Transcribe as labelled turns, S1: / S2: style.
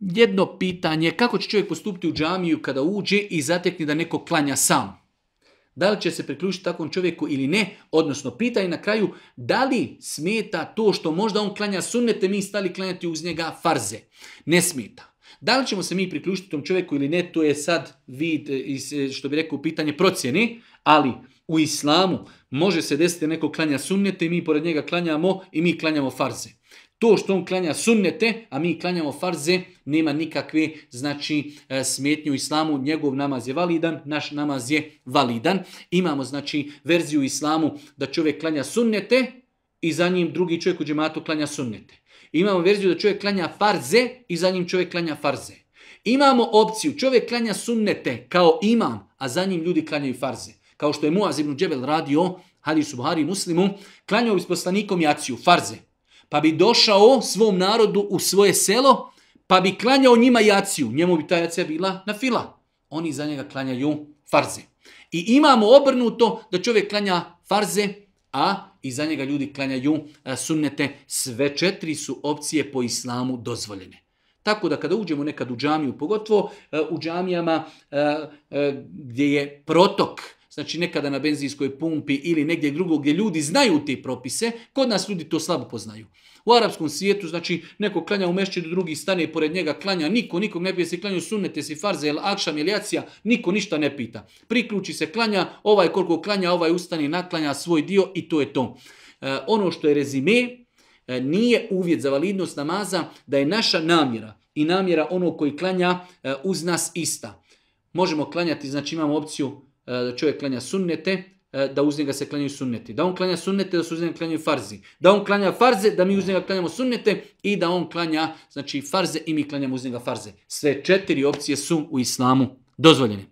S1: Jedno pitanje, kako će čovjek postupiti u džamiju kada uđe i zatekne da neko klanja sam? Da li će se priključiti takvom čovjeku ili ne? Odnosno, pitanje na kraju, da li smeta to što možda on klanja sunnete, mi stali klanjati uz njega farze? Ne smeta. Da li ćemo se mi priključiti tom čovjeku ili ne, to je sad vid, što bi rekao, pitanje procjene, ali u islamu može se desiti neko klanja sunnete i mi pored njega klanjamo i mi klanjamo farze. To što on klanja sunnete, a mi klanjamo farze, nema nikakve smetnje u islamu. Njegov namaz je validan, naš namaz je validan. Imamo verziju u islamu da čovjek klanja sunnete i za njim drugi čovjek u džematu klanja sunnete. Imamo verziju da čovjek klanja farze i za njim čovjek klanja farze. Imamo opciju, čovjek klanja sunnete kao imam, a za njim ljudi klanjaju farze. Kao što je Muaz ibn Džebel radio, hadis u Buhari i Muslimu, klanjao bi s poslanikom jaciju, farze. Pa bi došao svom narodu u svoje selo, pa bi klanjao njima jaciju. Njemu bi ta jacija bila na fila. Oni za njega klanjaju farze. I imamo obrnuto da čovjek klanja farze, a i za njega ljudi klanjaju sunnete. Sve četiri su opcije po islamu dozvoljene. Tako da kada uđemo nekad u džamiju, pogotovo u džamijama gdje je protok, znači nekada na benzinskoj pumpi ili negdje drugo gdje ljudi znaju te propise, kod nas ljudi to slabo poznaju. U arapskom svijetu, znači neko klanja u mešćidu, drugi stane i pored njega klanja, nikog ne pije se klanju sunnete, si farze, ili akšam, ili jacija, niko ništa ne pita. Priključi se klanja, ovaj koliko klanja, ovaj ustane, naklanja svoj dio i to je to. Ono što je rezime, nije uvjet za validnost namaza da je naša namjera i namjera onog koji klanja uz nas ista. Možemo klanjati, znači imamo opciju da čovjek klanja sunnete, da uz njega se klanjaju sunneti. Da on klanja sunnete, da se uz njega klanjaju farzi. Da on klanja farze, da mi uz njega klanjamo sunnete i da on klanja farze i mi klanjamo uz njega farze. Sve četiri opcije su u islamu dozvoljene.